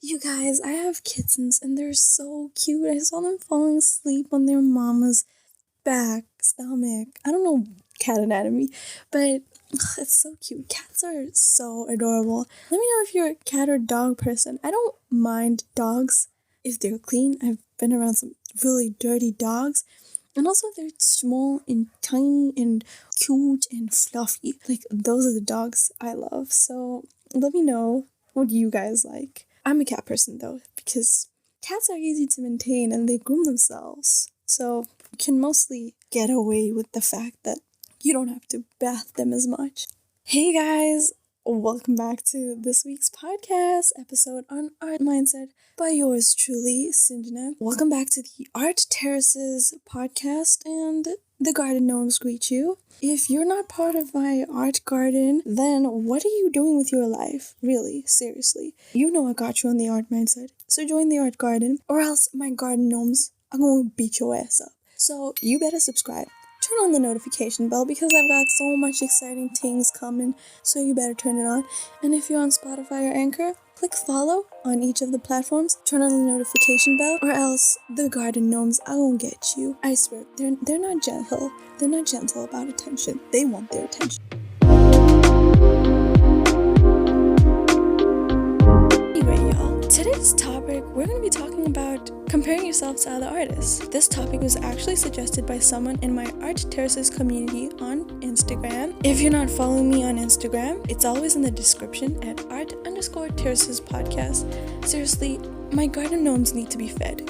You guys, I have kittens and they're so cute. I saw them falling asleep on their mama's stomach. I don't know cat anatomy, but it's so cute. Cats are so adorable. Let me know if you're a cat or dog person. I don't mind dogs if they're clean. I've been around some really dirty dogs. And also they're small and tiny and cute and fluffy. Like, those are the dogs I love. So let me know what you guys like. I'm a cat person though, because cats are easy to maintain and they groom themselves. So you can mostly get away with the fact that you don't have to bath them as much. Hey guys, welcome back to this week's podcast episode on art mindset by yours truly, Sinjana. Welcome back to the Art Terraces podcast, and the garden gnomes greet you. If you're not part of my art garden, then what are you doing with your life? Really, seriously. You know I got you on the art mindset, so join the art garden, or else my garden gnomes are going to beat your ass up. So you better subscribe. Turn on the notification bell because I've got so much exciting things coming, so you better turn it on. And if you're on Spotify or Anchor, click follow on each of the platforms, turn on the notification bell, or else the garden gnomes I won't get you. I swear, they're not gentle. They're not gentle about attention. They want their attention. Anyway, y'all, today's topic, we're going to be talking about comparing yourself to other artists. This topic was actually suggested by someone in my Art Terraces community on Instagram. If you're not following me on Instagram, it's always in the description at art_terraces podcast. Seriously, my garden gnomes need to be fed.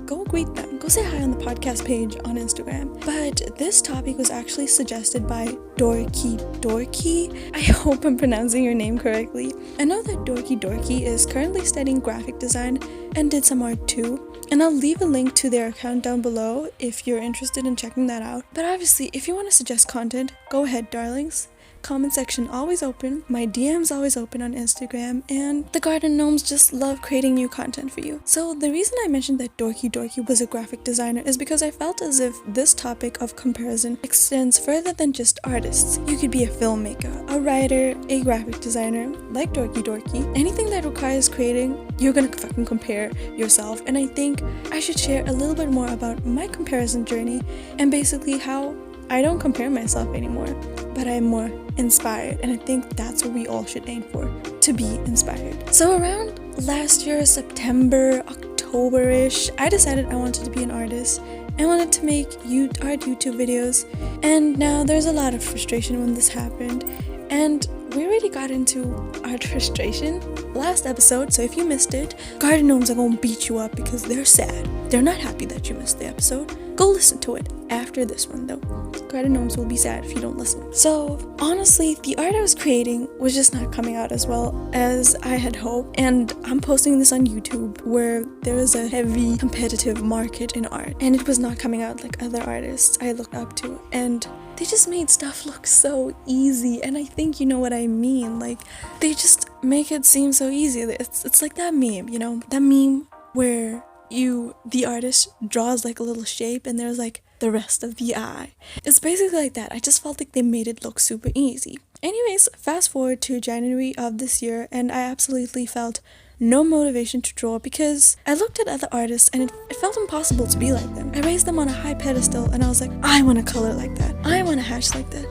Go greet them. Go say hi on the podcast page on Instagram. But this topic was actually suggested by Dorky. I hope I'm pronouncing your name correctly. I know that Dorky is currently studying graphic design and did some art too. And I'll leave a link to their account down below if you're interested in checking that out. But obviously, if you want to suggest content, go ahead, darlings. Comment section always open, my DM's always open on Instagram, and the garden gnomes just love creating new content for you. So the reason I mentioned that Dorky was a graphic designer is because I felt as if this topic of comparison extends further than just artists. You could be a filmmaker, a writer, a graphic designer, like Dorky. Anything that requires creating, you're gonna fucking compare yourself. And I think I should share a little bit more about my comparison journey and basically how I don't compare myself anymore, but I'm more inspired, and I think that's what we all should aim for, to be inspired. So around last year, September, October-ish, I decided I wanted to be an artist. I wanted to make art YouTube videos, and now there's a lot of frustration when this happened, and we already got into art frustration last episode, so if you missed it, garden gnomes are gonna beat you up because they're sad. They're not happy that you missed the episode. Go listen to it after this one though. Garden gnomes will be sad if you don't listen. So honestly, the art I was creating was just not coming out as well as I had hoped, and I'm posting this on YouTube where there is a heavy competitive market in art, and it was not coming out like other artists I looked up to, and they just made stuff look so easy, and I think you know what I mean. Like, they just make it seem so easy. It's like that meme, you know? That meme where the artist draws like a little shape and there's like the rest of the eye. It's basically like that. I just felt like they made it look super easy. Anyways, fast forward to January of this year, and I absolutely felt no motivation to draw because I looked at other artists and it felt impossible to be like them. I raised them on a high pedestal and I was like, I want to color like that. I want to hatch like that.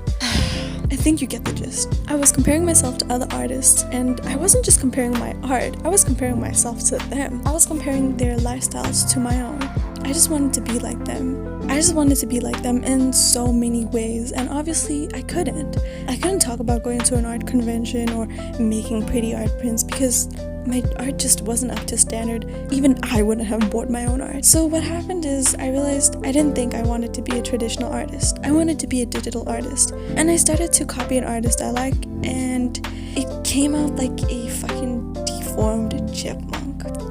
I think you get the gist. I was comparing myself to other artists, and I wasn't just comparing my art, I was comparing myself to them. I was comparing their lifestyles to my own. I just wanted to be like them. I just wanted to be like them in so many ways, and obviously I couldn't. I couldn't talk about going to an art convention or making pretty art prints because my art just wasn't up to standard. Even I wouldn't have bought my own art. So what happened is I realized I didn't think I wanted to be a traditional artist. I wanted to be a digital artist. And I started to copy an artist I like, and it came out like a fucking deformed chipmunk.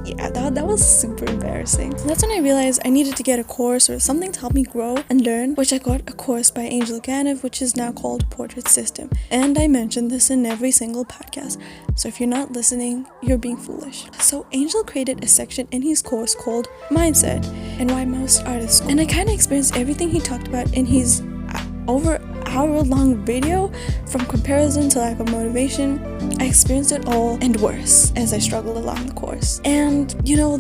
Yeah, that was super embarrassing. That's when I realized I needed to get a course or something to help me grow and learn, which I got a course by Angel Ganev, which is now called Portrait System. And I mentioned this in every single podcast, so if you're not listening, you're being foolish. So Angel created a section in his course called Mindset and Why Most Artists. And I kind of experienced everything he talked about in his over hour-long video, from comparison to lack of motivation. I experienced it all and worse as I struggled along the course. And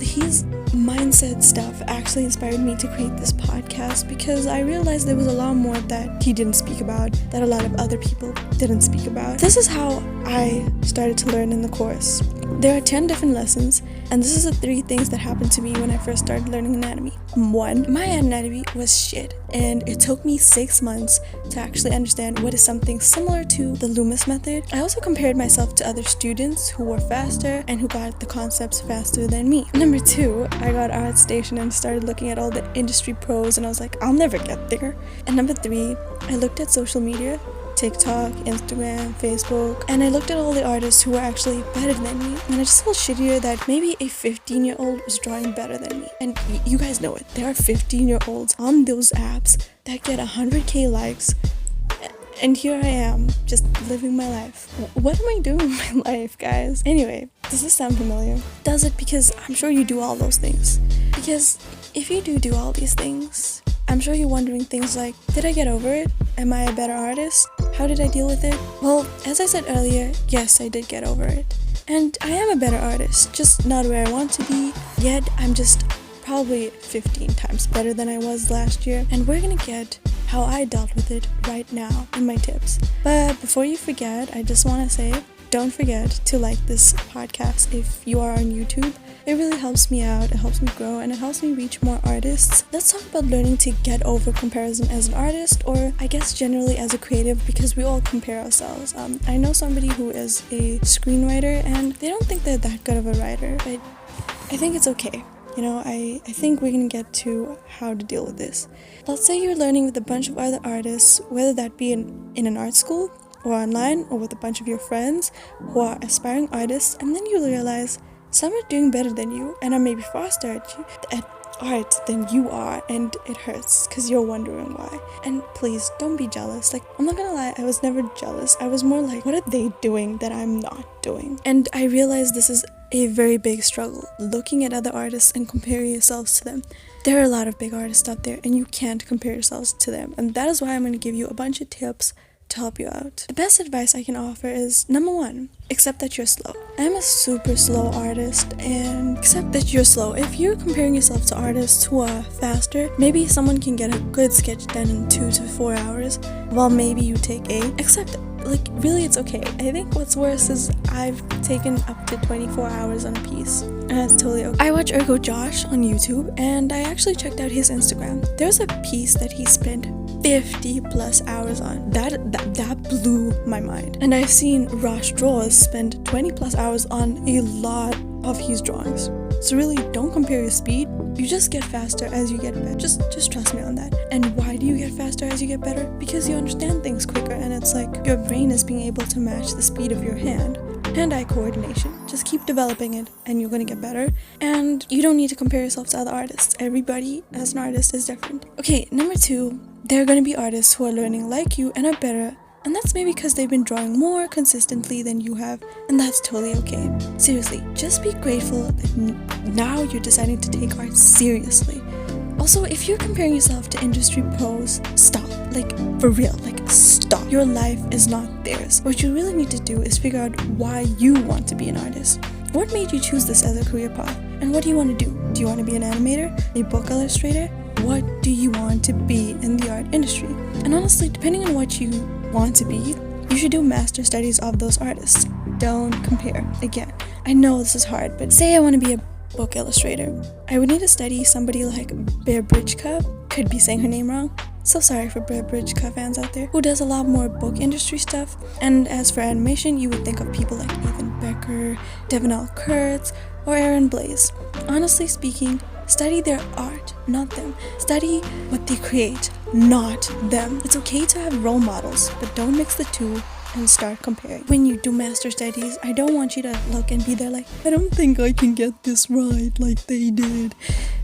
his mindset stuff actually inspired me to create this podcast, because I realized there was a lot more that he didn't speak about, that a lot of other people didn't speak about. This is how I started to learn in the course. There are 10 different lessons, and this is the 3 things that happened to me when I first started learning anatomy. 1, my anatomy was shit, and it took me 6 months to actually understand what is something similar to the Loomis method. I also compared myself to other students who were faster and who got the concepts faster than me. Number 2, I got ArtStation and started looking at all the industry pros, and I was like, I'll never get there. And number 3, I looked at social media, TikTok, Instagram, Facebook, and I looked at all the artists who were actually better than me, and I just felt shittier that maybe a 15-year-old was drawing better than me. And you guys know it, there are 15-year-olds on those apps that get 100k likes, and here I am, just living my life. What am I doing with my life, guys? Anyway, does this sound familiar? Does it? Because I'm sure you do all those things. Because if you do all these things, I'm sure you're wondering things like, did I get over it? Am I a better artist? How did I deal with it? Well, as I said earlier, yes, I did get over it. And I am a better artist, just not where I want to be, yet I'm just probably 15 times better than I was last year. And we're gonna get how I dealt with it right now in my tips. But before you forget, I just want to say, don't forget to like this podcast if you are on YouTube. It really helps me out, it helps me grow, and it helps me reach more artists. Let's talk about learning to get over comparison as an artist, or I guess generally as a creative, because we all compare ourselves. I know somebody who is a screenwriter, and they don't think they're that good of a writer, but I think it's okay. I think we can get to how to deal with this. Let's say you're learning with a bunch of other artists, whether that be in an art school, or online, or with a bunch of your friends who are aspiring artists, and then you realize some are doing better than you and are maybe faster at art than you are, and it hurts because you're wondering why. And please don't be jealous. I'm not gonna lie, I was never jealous. I was more like, what are they doing that I'm not doing? And I realized this is a very big struggle, looking at other artists and comparing yourselves to them. There are a lot of big artists out there, and you can't compare yourselves to them, and that is why I'm going to give you a bunch of tips to help you out. The best advice I can offer is, number 1, accept that you're slow. I'm a super slow artist, and accept that you're slow. If you're comparing yourself to artists who are faster, maybe someone can get a good sketch done in 2 to 4 hours, while maybe you take 8. Accept it. Really, it's okay. I think what's worse is I've taken up to 24 hours on a piece, and it's totally okay. I watch Ergo Josh on YouTube, and I actually checked out his Instagram. There's a piece that he spent 50 plus hours on. That blew my mind. And I've seen Rosh Draws spend 20 plus hours on a lot of his drawings. So really, don't compare your speed. You just get faster as you get better. Just trust me on that. And why do you get faster as you get better? Because you understand things quicker, and it's like your brain is being able to match the speed of your hand-eye coordination. Just keep developing it, and you're gonna get better. And you don't need to compare yourself to other artists. Everybody as an artist is different. Okay, number 2, there are gonna be artists who are learning like you and are better, and that's maybe because they've been drawing more consistently than you have, and that's totally okay. Seriously, just be grateful that now you're deciding to take art seriously. Also, if you're comparing yourself to industry pros, stop. For real, stop. Your life is not theirs. What you really need to do is figure out why you want to be an artist. What made you choose this as a career path? And what do you want to do? Do you want to be an animator? A book illustrator? What do you want to be in the art industry? And honestly, depending on what you want to be, you should do master studies of those artists. Don't compare. Again, I know this is hard, but say I want to be a book illustrator. I would need to study somebody like Bear Bridgeka, could be saying her name wrong, so sorry for Bear Bridgeka fans out there, who does a lot more book industry stuff. And as for animation, you would think of people like Ethan Becker, Devin L. Kurtz, or Aaron Blaise. Honestly speaking, study their art, not them. Study what they create, not them. It's okay to have role models, but don't mix the two and start comparing. When you do master studies, I don't want you to look and be there like, I don't think I can get this right like they did.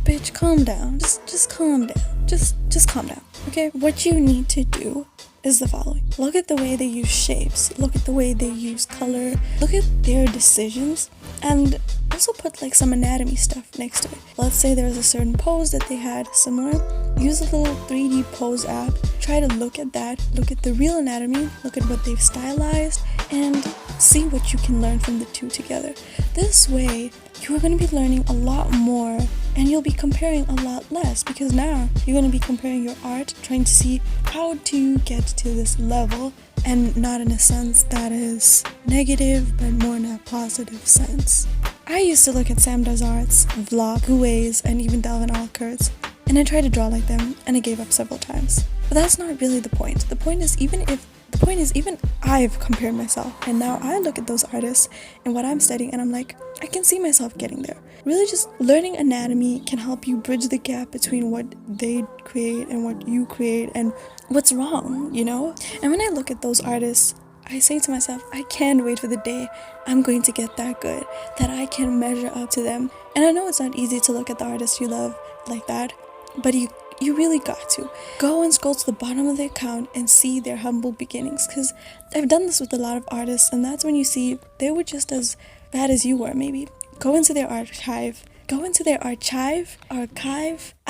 Bitch, calm down. Just calm down. Just calm down, okay? What you need to do is the following. Look at the way they use shapes, look at the way they use color, look at their decisions, and also put like some anatomy stuff next to it. Let's say there's a certain pose that they had similar. Use a little 3D pose app. Try to look at that, look at the real anatomy, look at what they've stylized, and see what you can learn from the two together. This way, you are going to be learning a lot more and you'll be comparing a lot less, because now you're going to be comparing your art, trying to see how to get to this level, and not in a sense that is negative, but more in a positive sense. I used to look at Sam Does Art's vlog, Guays, and even Delvin Alkert's, and I tried to draw like them, and I gave up several times. But that's not really the point. The point is even I've compared myself, and now I look at those artists and what I'm studying, and I'm like, I can see myself getting there. Really, just learning anatomy can help you bridge the gap between what they create and what you create and what's wrong, you know? And when I look at those artists, I say to myself, I can't wait for the day I'm going to get that good, that I can measure up to them. And I know it's not easy to look at the artists you love like that, but you really got to. Go and scroll to the bottom of the account and see their humble beginnings, because I've done this with a lot of artists, and that's when you see they were just as bad as you were, maybe. Go into their archive. I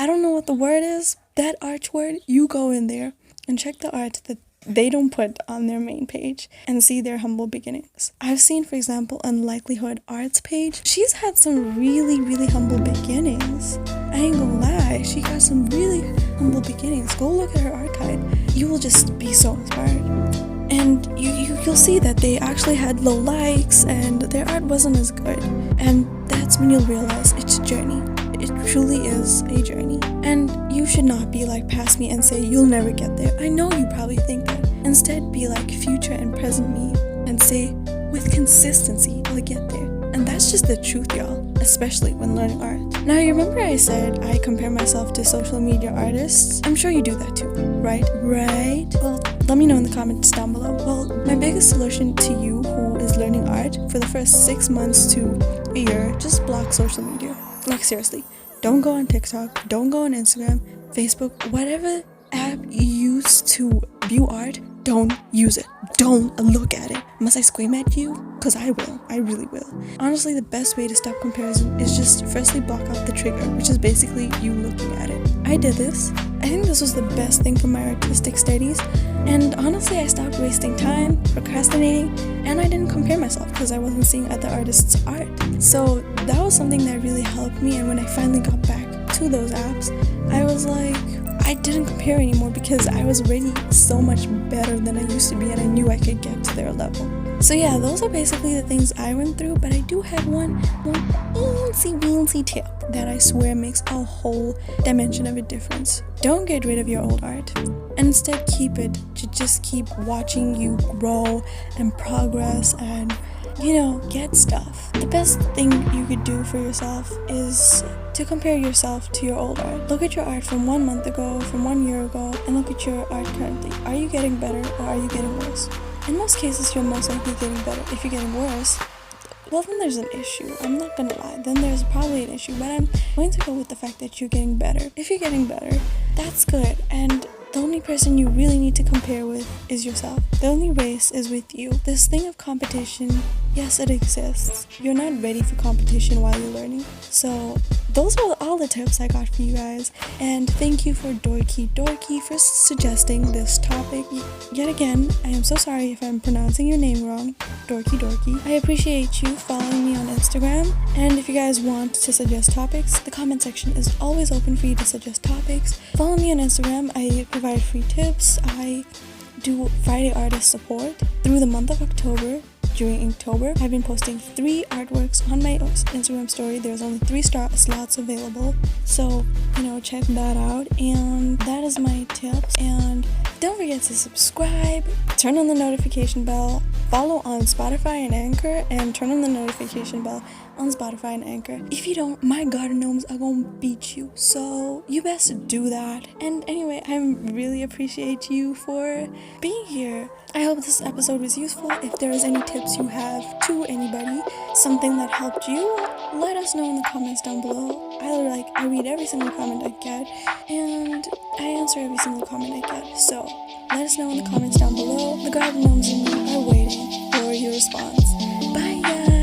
don't know what the word is. That arch word, you go in there and check the art that they don't put on their main page and see their humble beginnings. I've seen, for example, Unlikelihood Art's page. She's had some really, really humble beginnings. I ain't gonna lie, she got some really humble beginnings. Go look at her archive. You will just be so inspired. And you'll see that they actually had low likes and their art wasn't as good. And that's when you'll realize it's a journey. It truly is a journey. And you should not be like past me and say you'll never get there. I know you probably think that. Instead, be like future and present me and say, with consistency, I'll get there. And that's just the truth, y'all, especially when learning art. Now, you remember I said I compare myself to social media artists? I'm sure you do that too, right? Right? Well, let me know in the comments down below. Well, my biggest solution to you who is learning art, for the first 6 months to a year, just block social media. Like, seriously, don't go on TikTok, don't go on Instagram, Facebook, whatever app you use to view art, don't use it. Don't look at it. Must I scream at you? Because I will. I really will. Honestly, the best way to stop comparison is just firstly block out the trigger, which is basically you looking at it. I did this. I think this was the best thing for my artistic studies, and honestly I stopped wasting time, procrastinating, and I didn't compare myself because I wasn't seeing other artists' art. So that was something that really helped me, and when I finally got back to those apps, I was like, I didn't compare anymore because I was already so much better than I used to be, and I knew I could get to their level. So yeah, those are basically the things I went through, but I do have one weensy tip that I swear makes a whole dimension of a difference. Don't get rid of your old art, and instead keep it to just keep watching you grow and progress and, you know, get stuff. The best thing you could do for yourself is to compare yourself to your old art. Look at your art from 1 month ago, from 1 year ago, and look at your art currently. Are you getting better or are you getting worse? In most cases, you're most likely getting better. If you're getting worse, well, then there's an issue. I'm not gonna lie. Then there's probably an issue, but I'm going to go with the fact that you're getting better. If you're getting better, that's good. And the only person you really need to compare with is yourself. The only race is with you. This thing of competition, yes, it exists. You're not ready for competition while you're learning. So those are all the tips I got for you guys. And thank you for Dorky for suggesting this topic. Yet again, I am so sorry if I'm pronouncing your name wrong. Dorky. I appreciate you following me on Instagram. And if you guys want to suggest topics, the comment section is always open for you to suggest topics. Follow me on Instagram. I provide free tips. I do Friday artist support through the month of October. During October, I've been posting 3 artworks on my Instagram story. There's only 3 slots available, so, you know, check that out. And that is my tips. And don't forget to subscribe, turn on the notification bell, follow on Spotify and Anchor, and turn on the notification bell on Spotify and Anchor. If you don't, my garden gnomes are gonna beat you, so you best do that. And anyway, I really appreciate you for being here. I hope this episode was useful. If there is any tips you have to anybody, something that helped you, let us know in the comments down below. I read every single comment I get, and I answer every single comment I get. So Let us know in the comments down below. The garden gnomes and me are waiting for your response. Bye guys!